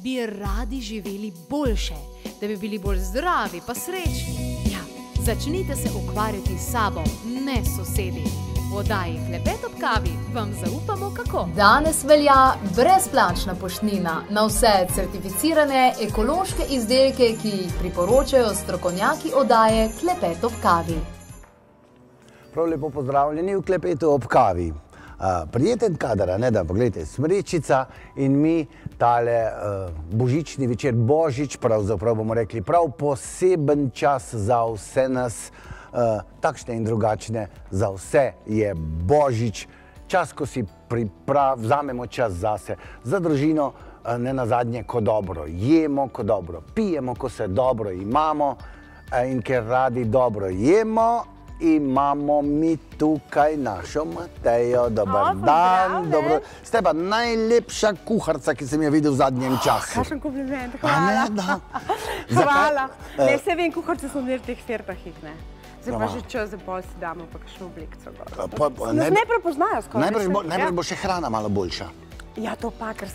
bi radi živeli boljše, da bi bili bolj zdravi pa srečni. Ja, začnite se ukvarjati s sabo, ne sosedi. V oddaji Klepet ob kavi vam zaupamo kako. Danes velja brezplačna poštnina na vse certificirane ekološke izdelke, ki jih priporočajo strokovnjaki oddaje Klepet ob kavi. Prav lepo pozdravljeni v Klepetu ob kavi. Prijeten kadar, ne da, pogledajte, smrečica in mi tale božični večer, božič, pravzaprav bomo rekli, prav poseben čas za vse nas, takšne in drugačne, za vse je božič, čas, ko si vzamemo čas zase, za družino, ne nazadnje, ko dobro jemo, ko dobro pijemo, ko se dobro imamo in ker radi dobro jemo, imamo mi tukaj našo Matejo. Dobar dan. Ste pa najlepša kuharca, ki sem jo videl v zadnjem času. Kakšen kompliment, hvala. Hvala. Ne, se vem, kuharce smo imeli v teh firtahih, ne. Zdaj pa že čas, da bolj si damo pa kakšno oblikco gor. Nas ne prepoznajo skoraj. Najprej bo še hrana malo boljša. Ja, to pa, ker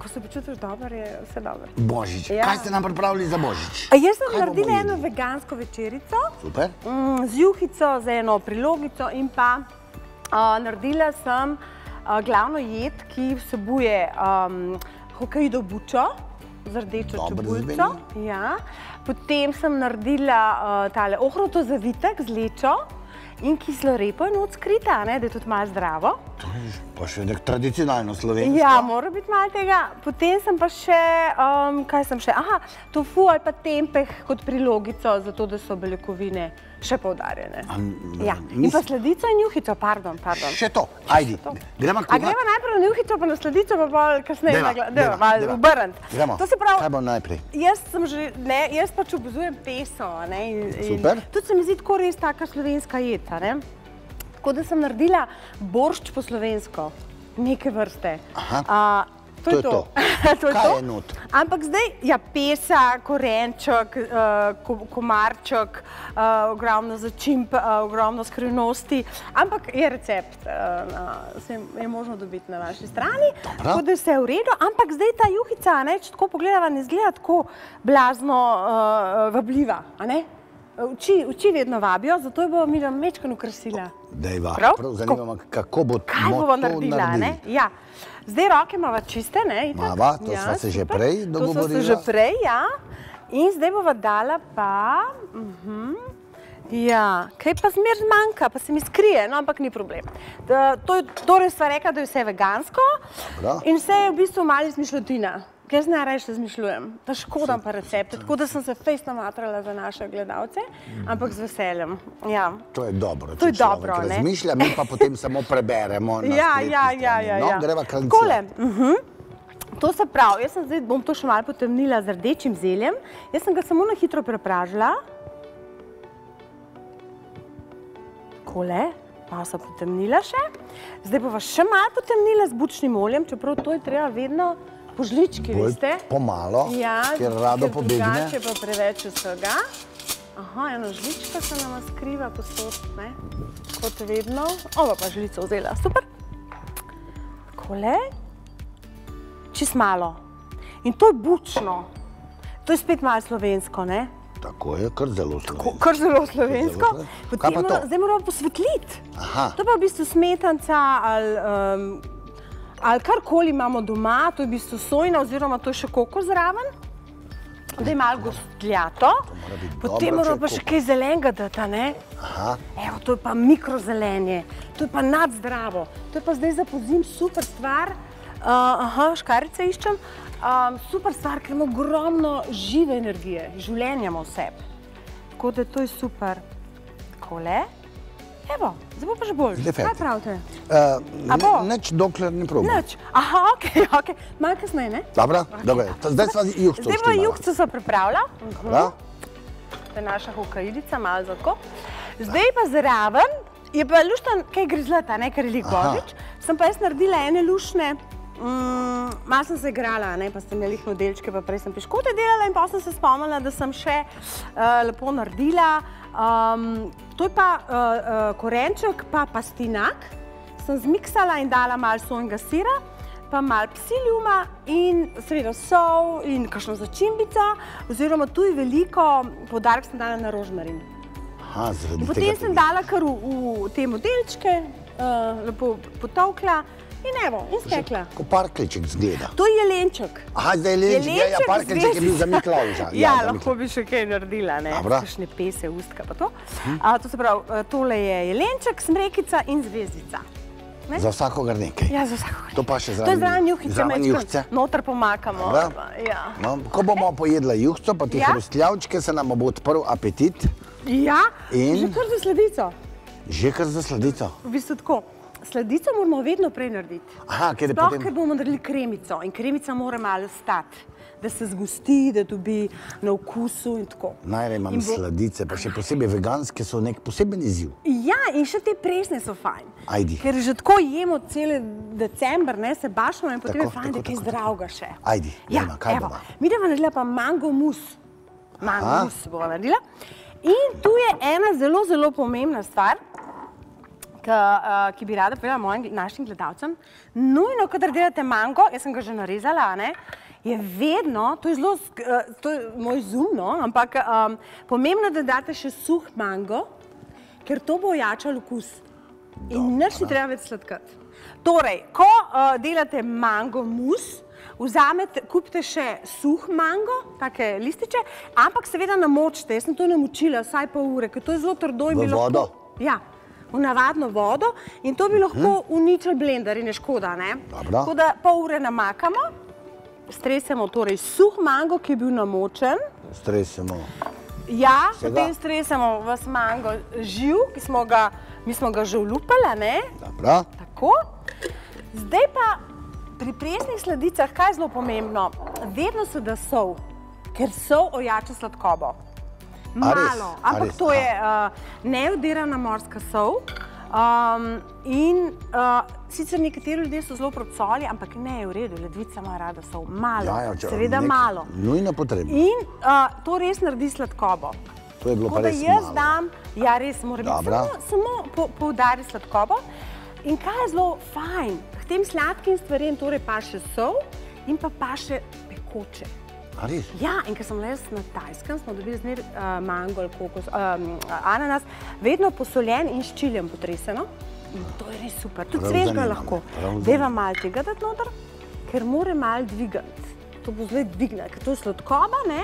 ko se počutiš dobro, je vse dobro. Božič. Kaj ste nam pripravili za božič? Jaz sem naredila eno vegansko večerico. Super. Z juhico, z eno prilogico in pa naredila sem glavno jed, ki vsebuje Hokkaido bučo z rdečo čebulico. Potem sem naredila tale ohrovtov zavitek z lečo in kislo repo je not skrita, da je tudi malo zdravo. To je pa še nek tradicionalno slovensko. Ja, mora biti malo tega. Potem sem pa še, kaj sem še? Aha, tofu ali pa tempeh kot prilogico, zato da so beljakovine še poudarjene. In pa sladico in juhico, pardon. Še to, ajdi. Gremo kuhati. A gremo najprej na juhico, pa na sladico, pa bolj kasneje malo obrniti. Gremo, kaj bo najprej? Jaz pač obožujem peso. Super. Tudi se mi zdi tako res taka slovenska jed. Tako da sem naredila boršč po slovensko, neke vrste. To je to. Kaj je not? Ampak zdaj, ja, pesa, korenček, komarček, ogromno začimb, ogromno skrivnosti, ampak je recept, je možno dobiti na vaši strani, tako da je vse v redu, ampak zdaj ta juhica, če tako pogledava, ne izgleda tako blazno vabljiva, a ne? Oči vedno vabijo, zato jo bomo Miriam mečkano krasila. Dejva, prav zanima, kako bo kaj bomo naredila, ne? Ja. Zdaj roke imava čiste, ne? Mava, to sva se že prej dogovorila. To sva se že prej, ja. In zdaj bova dala pa... Ja, kaj pa zmer zmanjka, pa se mi skrije, no, ampak ni problem. Torej sva rekla, da je vse vegansko in vse je v bistvu mali izmišljotina. Ker jaz najraje še zmišljujem, da škodam pa recepte, tako da sem se fejst namatrala za naše gledalce, ampak z veseljem. To je dobro, če človek razmišlja, mi pa potem samo preberemo na spletni strani. No, greva krancila. Takole, to se pravi, jaz sem zdaj, bom to še malo potemnila z rdečim zeljem, jaz sem ga samo na hitro prepražila. Takole, pa sem potemnila še. Zdaj bova še malo potemnila z bučnim oljem, čeprav to je treba vedno po žlički, veste? Pomalo, ker rado pobegne. Ja, ker drugače pa preveč vsega. Aha, eno žlička se nama skriva posod, ne? Kot vedno. Ova pa žlico vzela, super. Takole. Čist malo. In to je bučno. To je spet malo slovensko, ne? Tako je, kar zelo slovensko. Kar zelo slovensko. Kaj pa to? Zdaj moramo posvetliti. Aha. To pa v bistvu smetanca ali karkoli imamo doma, to je v bistvu sojna oziroma to je še kokos zraven, da je malo gostljato. Potem moramo pa še kaj zelenega dati, ne? Evo, to je pa mikrozelenje, to je pa nadzdravo, to je pa zdaj za pozim super stvar. Aha, škarice iščem. Super stvar, ker ima ogromno žive energije, življenja ima v sebi. Tako da to je super. Takole. Evo, zdaj bo pa že bolj. Kaj pravite? Nič, dokler ne probam. Nič. Aha, okej. Malo kasneje, ne? Dobro. Zdaj sva juhco štimala. Zdaj bo juhco se pripravlja. To je naša hokkaidica, malo tako. Zdaj pa zraven je pa luštno kaj grizlata, ne, ker je lik božič. Sem pa jaz naredila ene luštne, malo sem se igrala, pa sem imela lihno delčke, pa prej sem piškote delala in pa sem se spomnila, da sem še lepo naredila. To je pa korenček, pa pastinak. Sem zmiksala in dala malo sojnega sira. pa malo psiljuma in seveda sol in kakšno začimbico, oziroma tu je veliko poudarek sem dala na rožmarin. Aha, zaradi tega. Potem sem dala kar v te modelčke, lepo potolkla in evo, in stekla. Ko parkliček zgleda. To je jelenček. Aha, zdaj je jelenček, ja, parkliček je bil za Miklavža. Ja, lahko bi še kaj naredila, ne, kakšne pese, ustka pa to. To se pravi, tole je jelenček, smrekica in zvezdica. Za vsakogar nekaj? Ja, za vsakogar nekaj. To pa še To je zraven juhice, noter pomakamo. Ko bomo pojedla juhico, pa te hrustljavčke, se nam bo odprl apetit. Ja, že kar za sladico. Že kar za sladico? V bistvu tako. Sladico moramo vedno prej narediti. Aha, ker je potem... Sploh, ker bomo naredili kremico in kremica mora malo stati, da se zgosti, da dobi na okusu in tako. Najraje imam sladice, pa še posebej veganske so nek poseben izziv. Ja, in še te presne so fajn. Ajdi. Ker že tako jemo cele december, ne, se bašamo in potem je fajn, da kaj zdravega še. Ajdi, Jana, kaj bova? Mi bomo naredila pa mango mus. Mango mus bova naredila. In tu je ena zelo, zelo pomembna stvar, ki bi rada povedala našim gledalcem. Nujno, kadar delate mango, jaz sem ga že narezala, je vedno, to je moj zoom, ampak pomembno, da date še suh mango, ker to bo ojačal okus. In nič ni treba več sladkati. Torej, ko delate mango mus, kupite še suh mango, take lističe, ampak seveda namočite. Jaz sem to namočila vsaj pol ure, ker to je zelo trdo in bi lahko... V vodo? Ja, v navadno vodo in to bi lahko uničili blender in je škoda, ne? Tako da pol ure namakamo, stresemo torej suh mango, ki je bil namočen. Stresemo. Ja, potem stresemo vas mango živ, ki smo ga že olupali, ne? Dobro. Tako. Zdaj pa pri presnih sladicah, kaj je zelo pomembno? Vedno se da sol, ker sol ojača sladkobo. Malo, ampak to je nejodirana morska sol in sicer nekateri ljudje so zelo proti soli, ampak ne je v redu, ledvica ima rada sol. Malo, seveda malo. Nujno potrebno. In to res naredi sladkobo. To je bilo pa res malo. Tako da jaz dam, ja res mora biti, samo poudari sladkobo. In kaj je zelo fajn, k tem sladkim stvarem torej paše sol in pa paše pekoče. A res? Ja, in ker sem bila jaz na Tajskem, smo dobili zmer mango ali kokos, ananas, vedno posoljen in s čiljem potreseno. In to je res super. Tudi svežga lahko. Deva malo tega dati noter, ker mora malo dvigati. To bo zdaj dvigne, ker to je sladkoba, ne?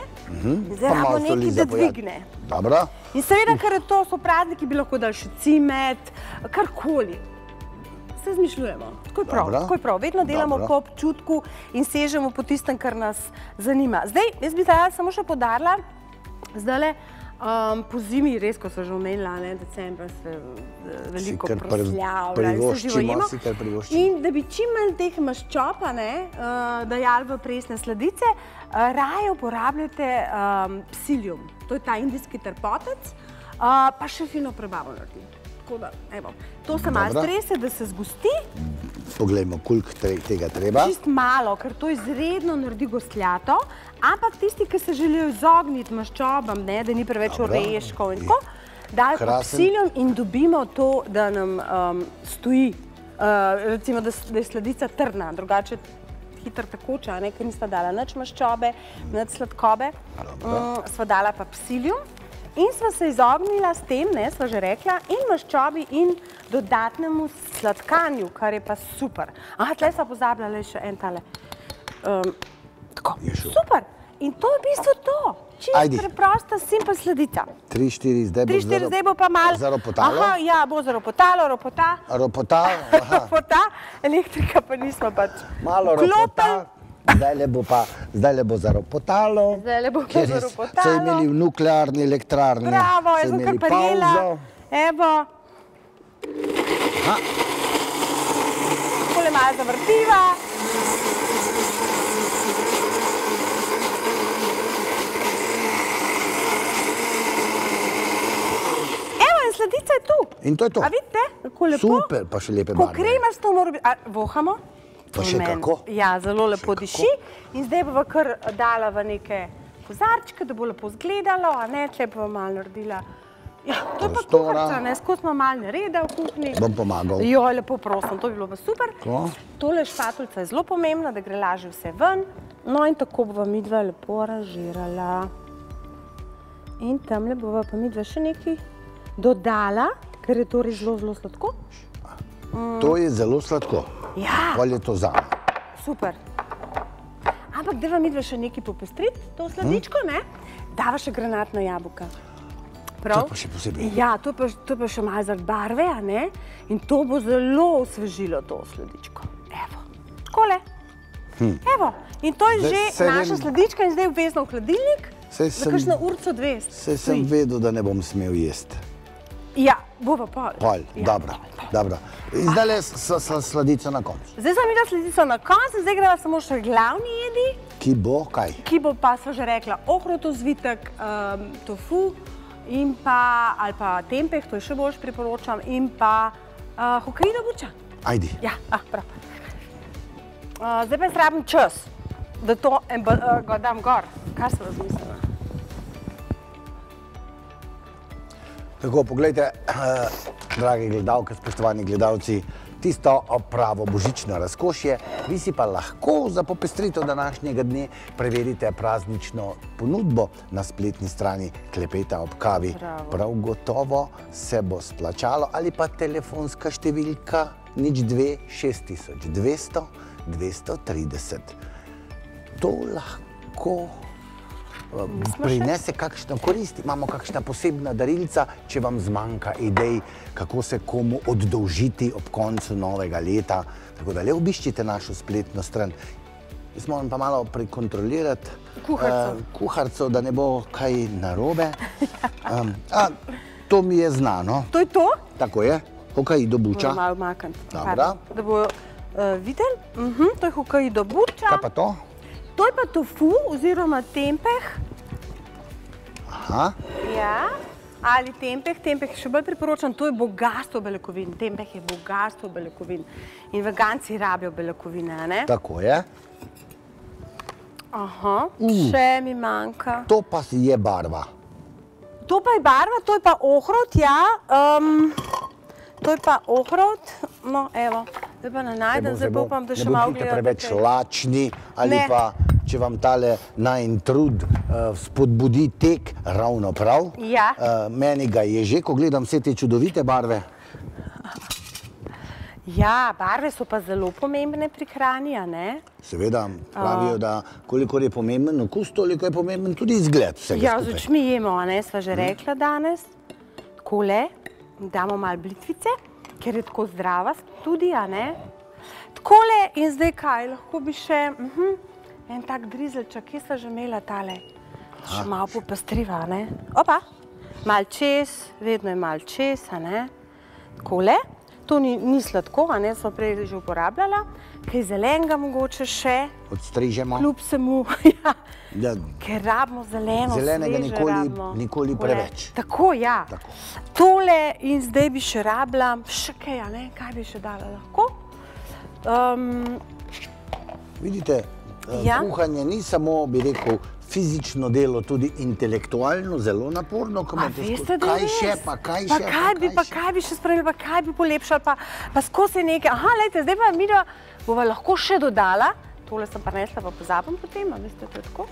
Zdaj rabo nekaj, da dvigne. Dobro. In seveda, ker to so prazniki, bi lahko dali še cimet, karkoli. Se zmišljujemo. Tako je prav. Vedno delamo po občutku in sežemo po tistem, kar nas zanima. Zdaj, jaz bi samo še podarila, zdajle po zimi, res, ko so že omenila, decembra se veliko proslavlja in se živo jemo. In da bi čim manj teh maščob dajali v presne sladice, raje uporabljate psiljum. To je ta indijski trpotec, pa še fino prebavo naredi. To se malo strese, da se zgosti. Poglejmo, koliko tega treba. Čist malo, ker to izredno naredi gostljato, ampak tisti, ki se želijo izogniti maščobam, da ni preveč oreškov in tako, dajo pod psiljum in dobimo to, da nam stoji, recimo, da je sladica trdna, drugače hitro tekoča, ker nista dala nič maščobe, nič sladkobe, sva dala pa psiljum. In sva se izognila s tem, sva že rekla, in maščobi in dodatnemu sladkanju, kar je pa super. Aha, tle sva pozabljala še en tale. Tako, super. In to je v bistvu to. Čisto preprosta, simpel sladica. 3-4, zdaj bo pa malo... Za ropotalo? Aha, ja, bo za ropotalo, ropota. Ropota, aha. Ropota, elektrika pa nismo pač malo ropota. Zdajle bo za ropotalo, ker so imeli v nuklearni elektrarni, bravo, jaz sem kar prijela, evo. Takole malo zavrtiva. Evo, in sladica je tu. In to je to. A vidite, kako lepo? Super, pa še lepe barve. Ko kremasto mora biti, vohamo? Pa še kako? Ja, zelo lepo diši. In zdaj bova kar dala v neke kozarčke, da bo lepo zgledalo, tle bova malo naredila Ja, to je pa kuharca, ne, skozi ima malo nereda v kuhinji. Bom pomagal. Jo, lepo prosim, to bi bilo pa super. Tako. Tole špatulca je zelo pomembna, da gre lažje vse ven. No in tako bova midva lepo aranžirala. In tamle bova pa midva še nekaj dodala, ker je to res zelo, zelo sladko. To je zelo sladko. Ja. Pol je to zame. Super. Ampak deva midva še nekaj popestriti, to sladičko, ne? Dava še granatna jabolka. Prav? To pa še posebej. Ja, to je pa še malo zaradi barve, a ne? In to bo zelo osvežilo to sladičko. Evo. Takole. Evo. In to je že naša sladička in zdaj obvezno v hladilnik. Za kakšno urco 2. Saj sem vedel, da ne bom smel jesti. Ja, bova pol. Pol, dobro. In zdaj sladico na koncu. Zdaj sem imela sladico na koncu, zdaj greva samo še glavni jedi. Ki bo kaj? Ki bo pa, sva že rekla, ohrovtov zvitek, tofu in pa, ali pa tempeh, to je še boljš priporočam, in pa Hokkaido buča. Ajdi. Ja, prav. Zdaj pa jaz rabim čas, da to ga dam gor. Kaj sem razmislila? Tako, poglejte, dragi gledalke, spoštovani gledalci, tisto pravo božično razkošje, vi si pa lahko za popestritev današnjega dne preverite praznično ponudbo na spletni strani Klepeta ob kavi. Prav gotovo se bo splačalo, ali pa telefonska številka 02 6200 230. To lahko prinese kakšno korist, imamo kakšna posebna darilca, če vam zmanjka idej, kako se komu oddolžiti ob koncu novega leta. Tako da le obiščite našo spletno stran. Jaz moram pa malo prekontrolirati kuharco, da ne bo kaj narobe. To mi je znano. To je to? Tako je. Hokkaido buča. Moram malo makniti. Dobro. Da bo videli. To je Hokkaido buča. Kaj pa to? To je pa tofu oziroma tempeh. Aha. Ja, ali tempeh. Tempeh še bolj priporočam, to je bogastvo beljakovin. Tempeh je bogastvo beljakovin. In veganci rabijo beljakovine, a ne? Tako je. Aha, še mi manjka. To pa je barva. To pa je barva, to je pa ohrovt, ja. To je pa ohrovt. No, evo. Zdaj pa ne najdem, zdaj pa upam, da še malo gledate. Ne bodite preveč lačni, ali pa, če vam tale najin trud spodbudi tek ravno prav. Ja. Meni ga je že, ko gledam vse te čudovite barve. Ja, barve so pa zelo pomembne pri hrani, a ne? Seveda, pravijo, da kolikor je pomemben okus, toliko je pomemben tudi izgled vsega skupaj. Ja, z očmi jemo, a ne, sva že rekla danes. Takole, damo malo blitvice, ker je tako zdrava tudi, a ne? Takole in zdaj kaj, lahko bi še en tak drizelček, kje sva že imela tale? Še malo popestriva, a ne? Opa, malo čez, vedno je malo čez, a ne? Takole, to ni sladko, a ne, smo prej že uporabljala. Kaj zelenega mogoče še. Odstrižemo. Kljub vsemu, ja. Ker rabimo zeleno, zelenega nikoli preveč. Tako, ja. Tole in zdaj bi še rabila, še kaj, a ne, kaj bi še dala lahko? Vidite, kuhanje ni samo, bi rekel, fizično delo, tudi intelektualno, zelo naporno. Kaj še, pa kaj še, pa kaj bi še spravili, pa kaj bi polepšali, pa skozi nekaj. Aha, lejte, zdaj pa midva bova lahko še dodala. Tole sem prinesla, pa pozabim potem, a veste, to je tako.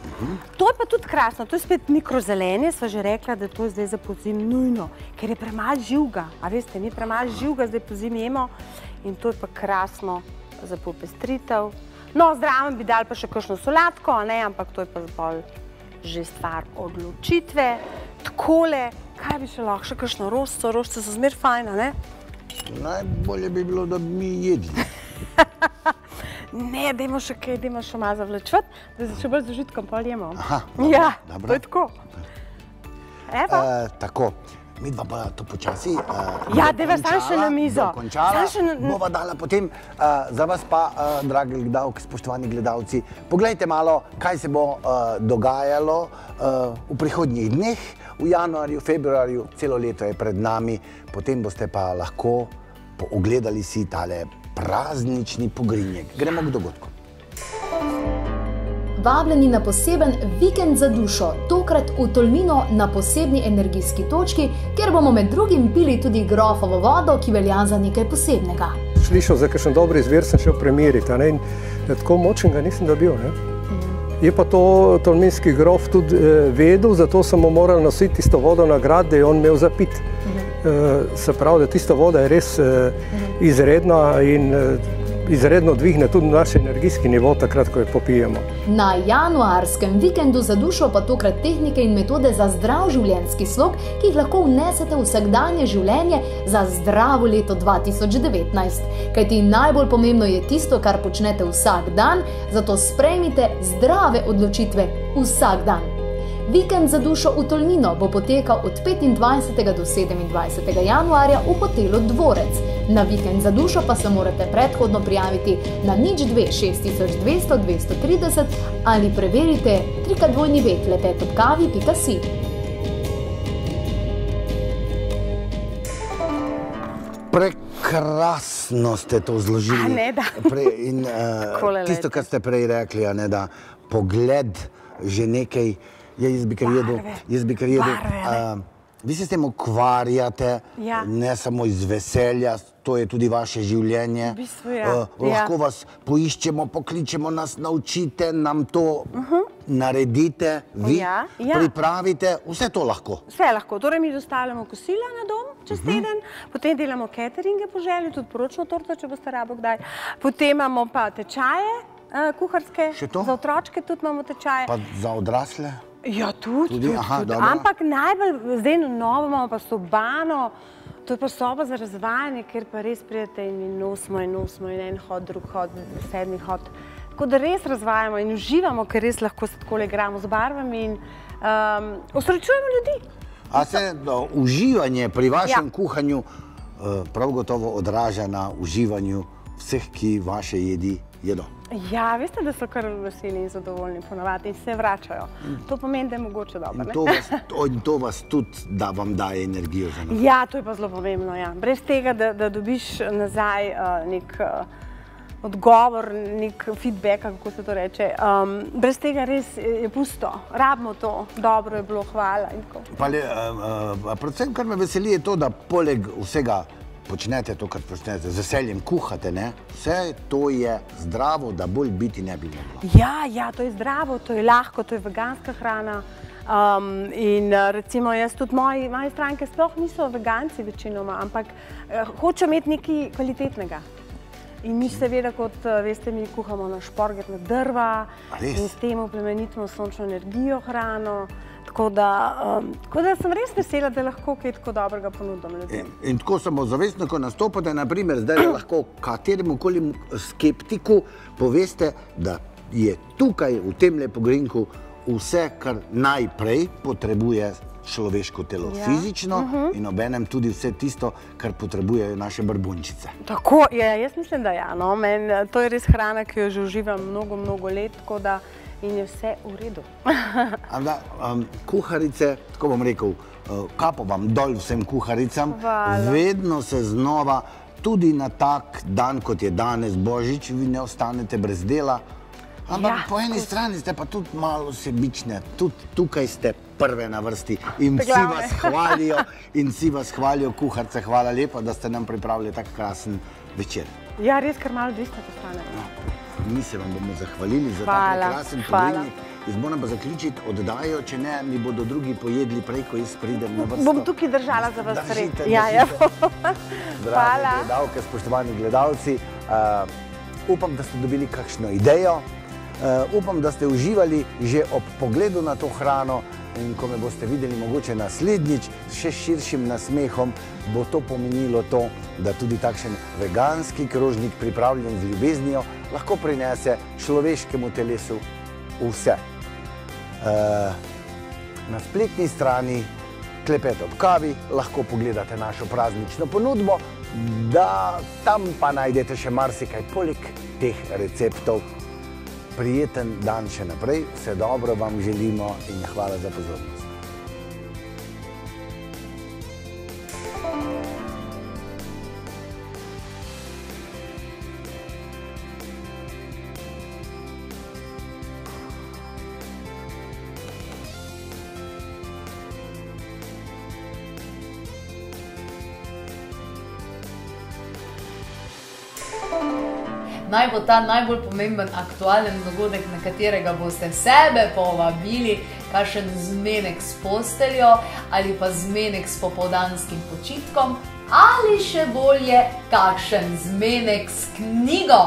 To je pa tudi krasno, to je spet mikrozelenje, sva že rekla, da to je zdaj za pozim nujno, ker je premalo živga. A veste, mi premalo živga zdaj pozim jemo in to je pa krasno za popestritev. No, zraven bi dali pa še kakšno solatko, a ne, ampak to je pa bolj že stvar odločitve. Takole, kaj bi še lahko, še kakšno rožico, rožice so zmer fajn, a ne? Najbolje bi bilo, da bi mi jedli. Ne, dajmo še kaj, dajmo še malo zavlačevati, da se še bolj z užitkom pol jemo. Aha, ja, dobro. To je tako. Evo. Tako, midva pa to počasi ja, dajva sam še na mizo. Dokončala, bova dala potem za vas pa, dragi gledalki, spoštovani gledalci, poglejte malo, kaj se bo dogajalo v prihodnjih dneh, v januarju, februarju, celo leto je pred nami, potem boste pa lahko ogledali si tale praznični pogrinjek. Gremo k dogodku. vabljeni na poseben vikend za dušo, tokrat v Tolmino na posebni energijski točki, kjer bomo med drugim pili tudi grofovo vodo, ki velja za nekaj posebnega. Slišal za kakšen dober izvir, sem šel premeriti, in tako močen ga nisem dobil. Je pa to tolminski grof tudi vedel, zato sem mu moral nositi tisto vodo na grad, da je on imel za pit. Se pravi, da tista voda je res izredna in izredno dvigne tudi naš energijski nivo takrat, ko jo popijemo. Na januarskem vikendu za dušo pa tokrat tehnike in metode za zdrav življenjski slog, ki jih lahko vnesete v vsakdanje življenje za zdravo leto 2019. Kajti najbolj pomembno je tisto, kar počnete vsak dan, zato sprejmite zdrave odločitve vsak dan. Vikend za dušo v Tolmino bo potekal od 25. do 27. januarja v hotelu Dvorec. Na vikend za dušo pa se morate predhodno prijaviti na 02 6200 230 ali preverite www.klepetobkavi.si. Prekrasno ste to zložili. In tisto, kar ste prej rekli, da pogled že nekaj. Jaz bi kar jedel. Vi se s tem ukvarjate, ne samo iz veselja, to je tudi vaše življenje. Lahko vas poiščemo, pokličemo, nas naučite, nam to naredite, vi pripravite, vse to lahko. Vse lahko. Torej mi dostavljamo kosila na dom čez teden, potem delamo cateringe po želji, tudi poročno torto, če boste rabo kdaj. Potem imamo pa tečaje kuharske, za otročke tudi imamo tečaje. Pa za odrasle? Ja, tudi. Ampak najbolj, zdaj novo imamo pa sobano, to je pa soba za razvajanje, kjer pa res pridete in nosimo in en hod, drug hod, 7. hod. Tako da res razvajamo in uživamo, ker res lahko se takole igramo z barvami in osrečujemo ljudi. A se uživanje pri vašem kuhanju prav gotovo odraža na uživanju vseh, ki vaše jedi jedo? Ja, veste, da so kar veseli in zadovoljni ponavadi in se vračajo. To pomeni, da je mogoče dobro. In to vas tudi, da vam daje energijo za naprej. Ja, to je pa zelo pomembno, ja. Brez tega, da dobiš nazaj nek odgovor, nek feedback, kako se to reče. Brez tega res je pusto. Rabimo to. Dobro je bilo, hvala in tako. Predvsem, kar me veseli, je to, da poleg vsega počnete to, kar počnete, z veseljem kuhate, ne? Vse to je zdravo, da bolj biti ne bi moglo. Ja, to je zdravo, to je lahko, to je veganska hrana. In recimo jaz tudi moje stranke sploh niso veganci večinoma, ampak hočejo imeti nekaj kvalitetnega. In mi seveda, kot veste, mi kuhamo na šporgetna drva in s tem oplemenitimo sončno energijo hrano. Tako da sem res vesela, da lahko kaj tako dobrega ponudim ljudem. In tako samo zavestno, ko nastopate, naprimer, zdaj lahko kateremukoli skeptiku poveste, da je tukaj v tem pogrinku vse, kar najprej potrebuje človeško telo fizično in obenem tudi vse tisto, kar potrebujejo naše brbončice. Tako, jaz mislim, da ja. To je res hrana, ki jo že uživam mnogo let, tako da in je vse v redu. Kuharice, tako bom rekel, kapo vam dol vsem kuharicam, vedno se znova, tudi na tak dan, kot je danes Božič, vi ne ostanete brez dela, ampak po eni strani ste pa tudi malo sebične, tudi tukaj ste prve na vrsti in vsi vas hvalijo, kuharce, hvala lepa, da ste nam pripravili tak krasen večer. Ja, res, kar malo dvista postanemo. Mi se vam bomo zahvalili za ta prekrasen poglednik. Moram pa zaključiti oddajo, če ne, mi bodo drugi pojedli prej, ko jaz pridem na vrsto. Bom tukaj držala za vas red. Dragi gledalke, spoštovani gledalci, upam, da ste dobili kakšno idejo, upam, da ste uživali že ob pogledu na to hrano in ko me boste videli mogoče naslednjič s še širšim nasmehom, bo to pomenilo to, da tudi takšen veganski krožnik pripravljen z ljubeznijo lahko prinese človeškemu telesu vse. Na spletni strani Klepet ob kavi lahko pogledate našo praznično ponudbo, da tam pa najdete še marsikaj poleg teh receptov. Prijeten dan še naprej, vse dobro vam želimo in hvala za pozornost. naj bo ta najbolj pomemben aktualen dogodek, na katerega boste sebe povabili, kakšen zmenek s posteljo ali pa zmenek s popoldanskim počitkom ali še bolje, kakšen zmenek s knjigo.